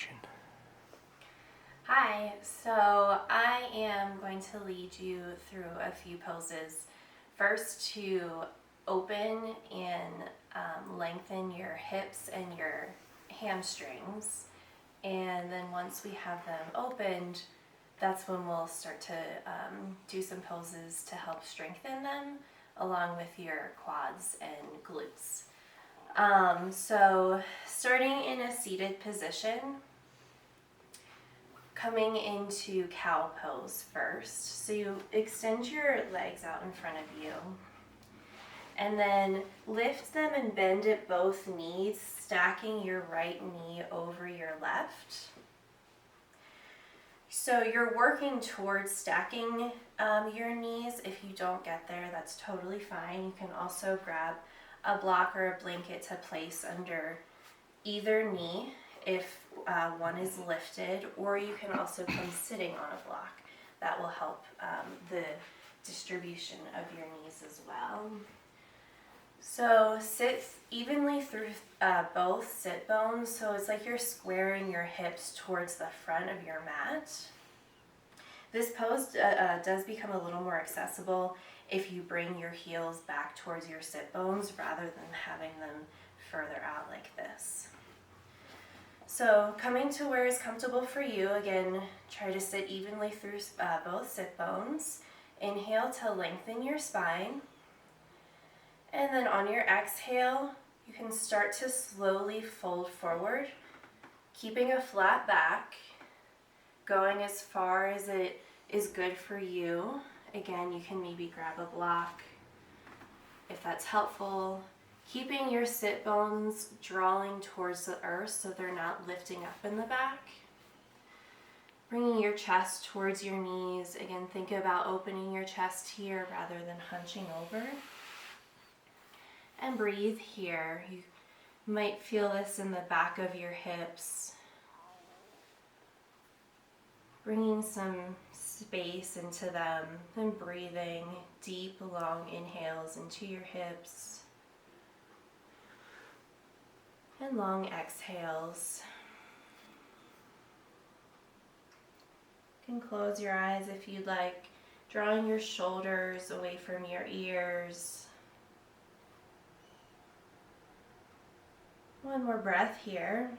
action. Hi, so I am going to lead you through a few poses. First, to open and lengthen your hips and your hamstrings. And then once we have them opened, that's when we'll start to do some poses to help strengthen them along with your quads and glutes. So starting in a seated position, coming into cow pose first. So you extend your legs out in front of you and then lift them and bend at both knees, stacking your right knee over your left. So you're working towards stacking your knees. If you don't get there, that's totally fine. You can also grab a block or a blanket to place under either knee if one is lifted, or you can also come sitting on a block. That will help the distribution of your knees as well. So sit evenly through both sit bones, so it's like you're squaring your hips towards the front of your mat. This pose does become a little more accessible if you bring your heels back towards your sit bones rather than having them further out like this. So coming to where is comfortable for you, again, try to sit evenly through both sit bones. Inhale to lengthen your spine. And then on your exhale, you can start to slowly fold forward, keeping a flat back, going as far as it is good for you. Again, you can maybe grab a block if that's helpful. Keeping your sit bones drawing towards the earth so they're not lifting up in the back. Bringing your chest towards your knees. Again, think about opening your chest here rather than hunching over. And breathe here. You might feel this in the back of your hips. Bringing some space into them and breathing deep, long inhales into your hips. And long exhales. You can close your eyes if you'd like, drawing your shoulders away from your ears. One more breath here.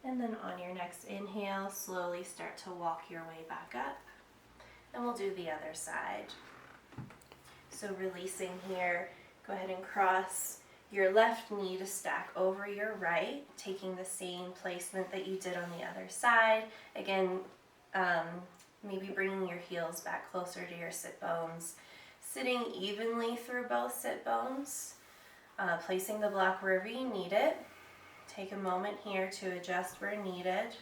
And then on your next inhale, slowly start to walk your way back up. And we'll do the other side. So releasing here. Go ahead and cross your left knee to stack over your right, taking the same placement that you did on the other side. Again, maybe bringing your heels back closer to your sit bones. Sitting evenly through both sit bones, placing the block wherever you need it. Take a moment here to adjust where needed.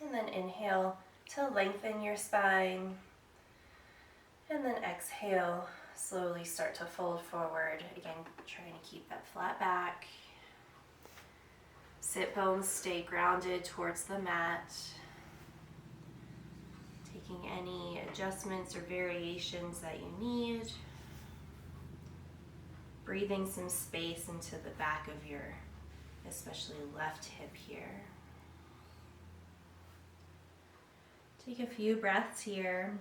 And then inhale to lengthen your spine. And then exhale. Slowly start to fold forward. Again, trying to keep that flat back. Sit bones stay grounded towards the mat. Taking any adjustments or variations that you need. Breathing some space into the back of your, especially left hip here. Take a few breaths here.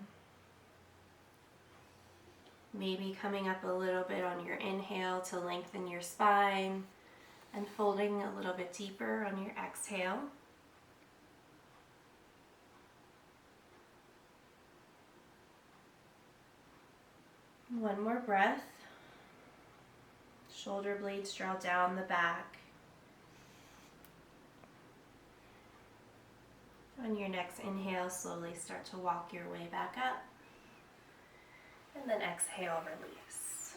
Maybe coming up a little bit on your inhale to lengthen your spine and folding a little bit deeper on your exhale. One more breath. Shoulder blades draw down the back. On your next inhale, slowly start to walk your way back up. And then exhale, release.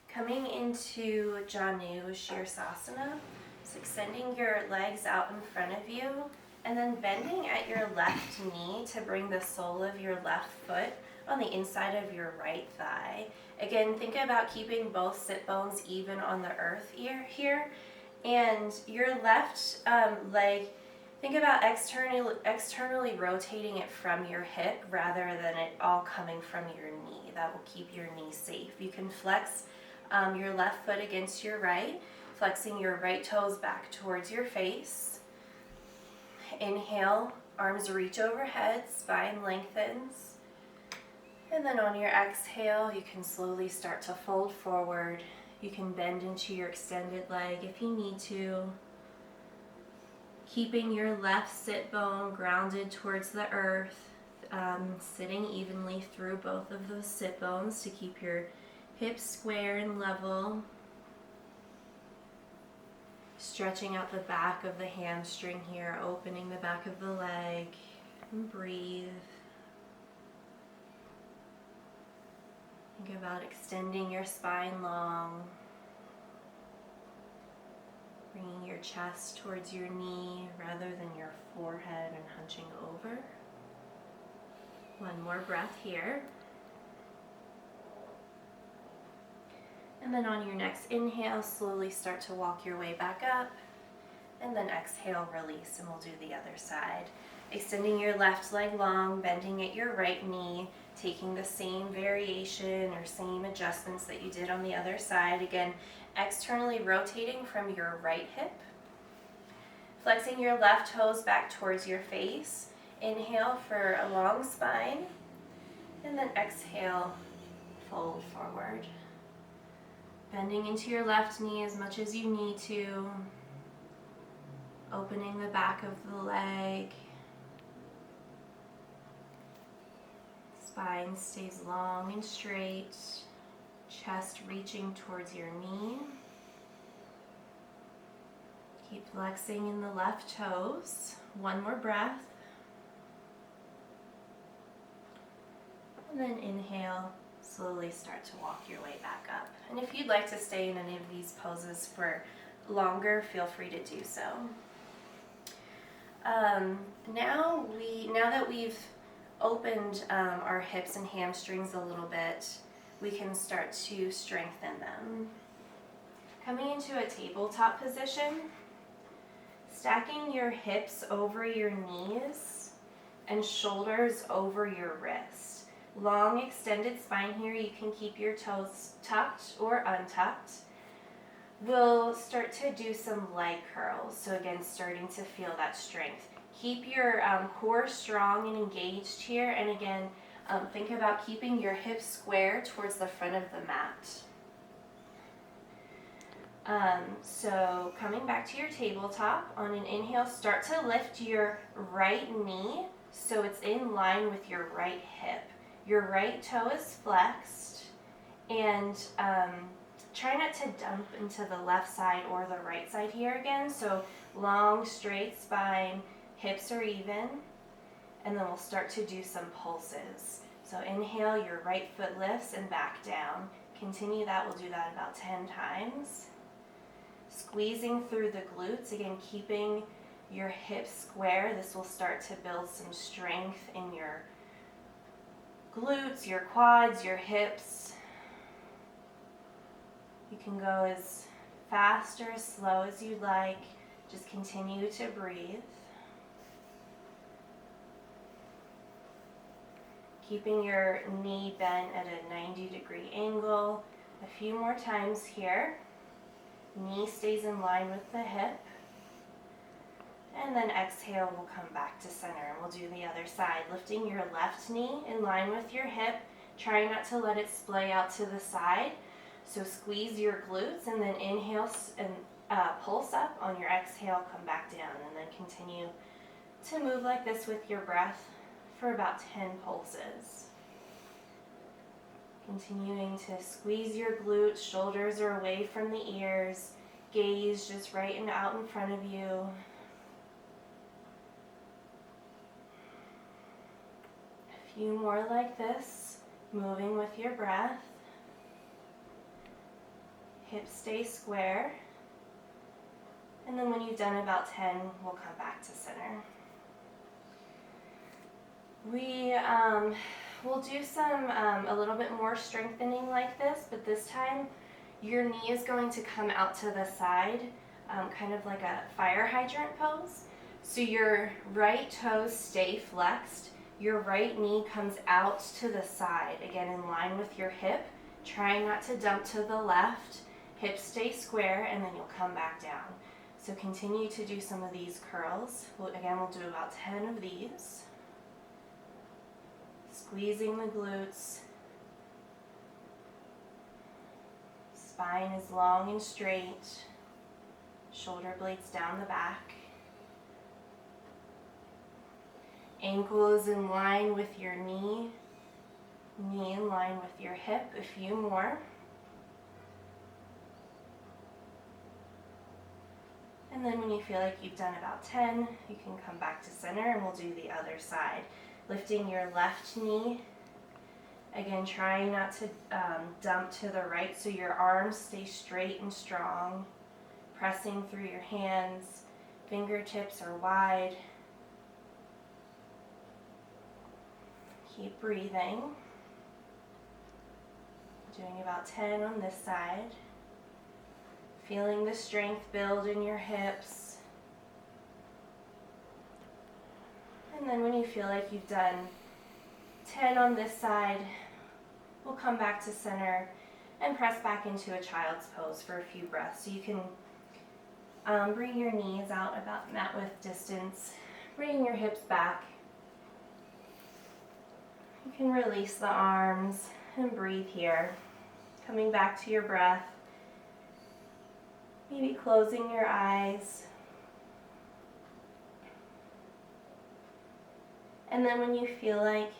Coming into Janu Shirsasana, so extending your legs out in front of you and then bending at your left knee to bring the sole of your left foot on the inside of your right thigh. Again, think about keeping both sit bones even on the earth here. And your left leg, think about externally rotating it from your hip rather than it all coming from your knee. That will keep your knee safe. You can flex your left foot against your right, flexing your right toes back towards your face. Inhale, arms reach overhead, spine lengthens. And then on your exhale, you can slowly start to fold forward. You can bend into your extended leg if you need to. Keeping your left sit bone grounded towards the earth, sitting evenly through both of those sit bones to keep your hips square and level. Stretching out the back of the hamstring here, opening the back of the leg, and breathe. Think about extending your spine long, bringing your chest towards your knee rather than your forehead and hunching over. One more breath here. And then on your next inhale, slowly start to walk your way back up. And then exhale, release, and we'll do the other side. Extending your left leg long, bending at your right knee, taking the same variation or same adjustments that you did on the other side. Again, externally rotating from your right hip. Flexing your left toes back towards your face. Inhale for a long spine. And then exhale, fold forward. Bending into your left knee as much as you need to. Opening the back of the leg. Spine stays long and straight. Chest reaching towards your knee. Keep flexing in the left toes. One more breath. And then inhale, slowly start to walk your way back up. And if you'd like to stay in any of these poses for longer, feel free to do so. Now that we've opened our hips and hamstrings a little bit, we can start to strengthen them. Coming into a tabletop position, stacking your hips over your knees and shoulders over your wrists. Long extended spine here. You can keep your toes tucked or untucked. We'll start to do some leg curls. So again, starting to feel that strength. Keep your core strong and engaged here. And again, think about keeping your hips square towards the front of the mat. So coming back to your tabletop, on an inhale, start to lift your right knee so it's in line with your right hip. Your right toe is flexed, and try not to dump into the left side or the right side here again. So long, straight spine, hips are even, and then we'll start to do some pulses. So inhale, your right foot lifts and back down. Continue that, we'll do that about 10 times. Squeezing through the glutes, again, keeping your hips square. This will start to build some strength in your glutes, your quads, your hips. You can go as fast or as slow as you'd like. Just continue to breathe. Keeping your knee bent at a 90-degree angle. A few more times here. Knee stays in line with the hip. And then exhale, we'll come back to center and we'll do the other side. Lifting your left knee in line with your hip. Try not to let it splay out to the side. So squeeze your glutes and then inhale and pulse up. On your exhale, come back down and then continue to move like this with your breath for about 10 pulses. Continuing to squeeze your glutes, shoulders are away from the ears, gaze just right and out in front of you. A few more like this, moving with your breath. Hips stay square. And then when you've done about 10, we'll come back to center. We'll do some a little bit more strengthening like this, but this time your knee is going to come out to the side, kind of like a fire hydrant pose. So your right toes stay flexed, your right knee comes out to the side, again in line with your hip. Try not to dump to the left. Hips stay square, and then you'll come back down. So continue to do some of these curls. Again, we'll do about 10 of these. Squeezing the glutes. Spine is long and straight. Shoulder blades down the back. Ankle is in line with your knee. Knee in line with your hip. A few more. And then when you feel like you've done about 10, you can come back to center and we'll do the other side. Lifting your left knee. Again, trying not to dump to the right so your arms stay straight and strong. Pressing through your hands. Fingertips are wide. Keep breathing. Doing about 10 on this side. Feeling the strength build in your hips. And then when you feel like you've done 10 on this side, we'll come back to center and press back into a child's pose for a few breaths. So you can bring your knees out about mat width distance. Bring your hips back. You can release the arms and breathe here. Coming back to your breath. Maybe closing your eyes. And then when you feel like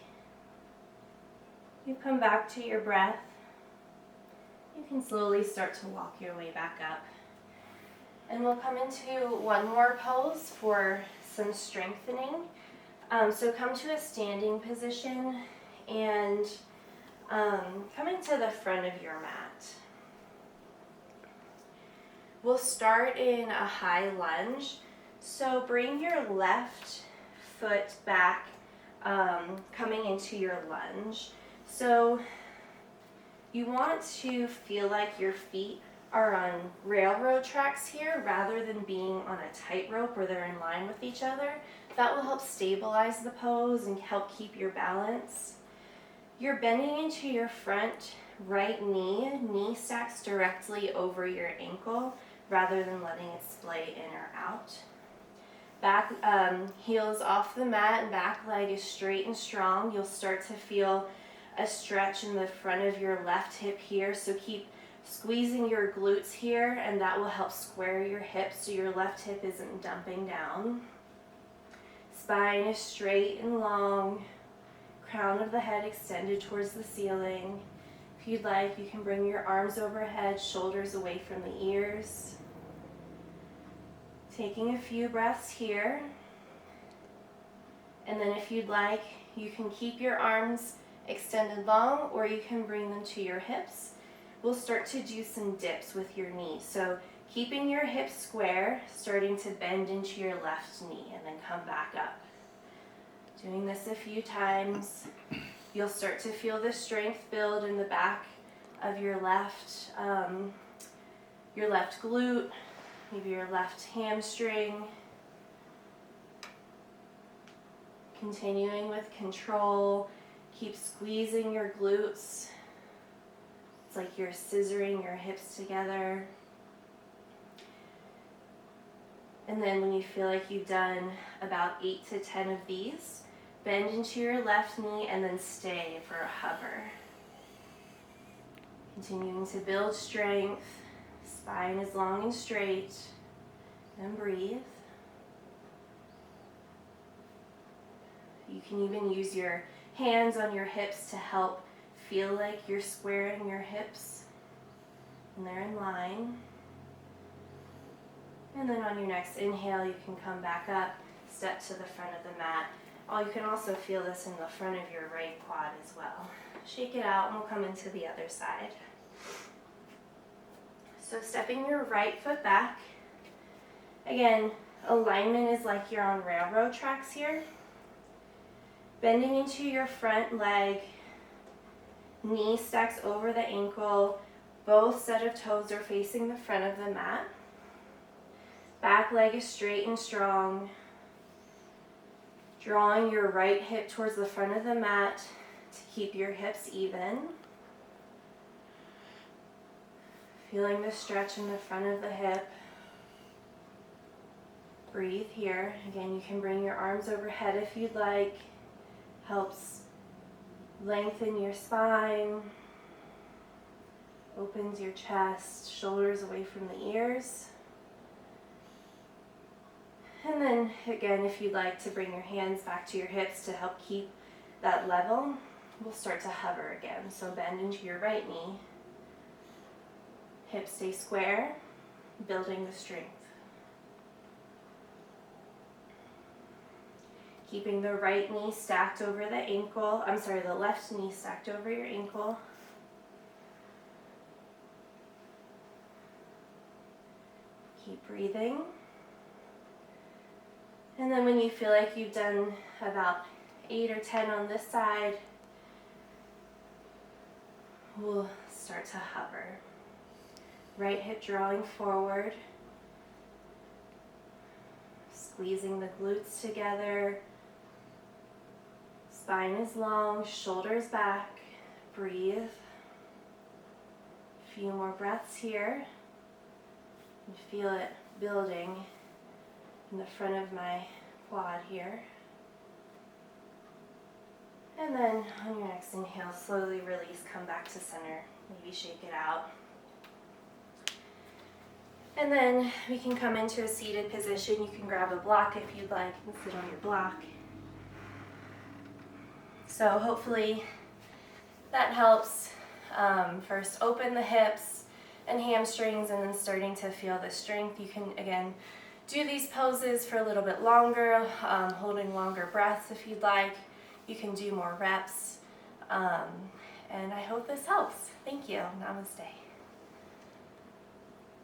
you've come back to your breath, you can slowly start to walk your way back up. And we'll come into one more pose for some strengthening. So come to a standing position and come into the front of your mat. We'll start in a high lunge. So bring your left foot back, coming into your lunge. So you want to feel like your feet are on railroad tracks here rather than being on a tightrope where they're in line with each other. That will help stabilize the pose and help keep your balance. You're bending into your front right knee. Knee stacks directly over your ankle rather than letting it splay in or out. Back heels off the mat and back leg is straight and strong. You'll start to feel a stretch in the front of your left hip here. So keep squeezing your glutes here, and that will help square your hips so your left hip isn't dumping down. Spine is straight and long. Crown of the head extended towards the ceiling. If you'd like, you can bring your arms overhead, shoulders away from the ears. Taking a few breaths here. And then if you'd like, you can keep your arms extended long, or you can bring them to your hips. We'll start to do some dips with your knees. So keeping your hips square, starting to bend into your left knee, and then come back up. Doing this a few times, you'll start to feel the strength build in the back of your left glute, maybe your left hamstring. Continuing with control, keep squeezing your glutes. It's like you're scissoring your hips together. And then when you feel like you've done about 8 to 10 of these, bend into your left knee and then stay for a hover. Continuing to build strength. Spine is long and straight. And breathe. You can even use your hands on your hips to help feel like you're squaring your hips and they're in line. And then on your next inhale, you can come back up, step to the front of the mat. You can also feel this in the front of your right quad as well. Shake it out and we'll come into the other side. So stepping your right foot back. Again, alignment is like you're on railroad tracks here. Bending into your front leg. Knee stacks over the ankle. Both set of toes are facing the front of the mat. Back leg is straight and strong. Drawing your right hip towards the front of the mat to keep your hips even. Feeling the stretch in the front of the hip. Breathe here. Again, you can bring your arms overhead if you'd like. Helps lengthen your spine. Opens your chest, shoulders away from the ears. And then again, if you'd like to bring your hands back to your hips to help keep that level, we'll start to hover again. So bend into your right knee. Hips stay square, building the strength. Keeping the right knee stacked over the ankle, the left knee stacked over your ankle. Keep breathing. And then when you feel like you've done about 8 or 10 on this side, we'll start to hover. Right hip drawing forward. Squeezing the glutes together. Spine is long, shoulders back. Breathe. A few more breaths here. And feel it building in the front of my quad here. And then on your next inhale, slowly release, come back to center. Maybe shake it out. And then we can come into a seated position. You can grab a block if you'd like and sit on your block. So hopefully that helps. First open the hips and hamstrings, and then starting to feel the strength. You can, again, do these poses for a little bit longer, holding longer breaths if you'd like. You can do more reps. And I hope this helps. Thank you. Namaste.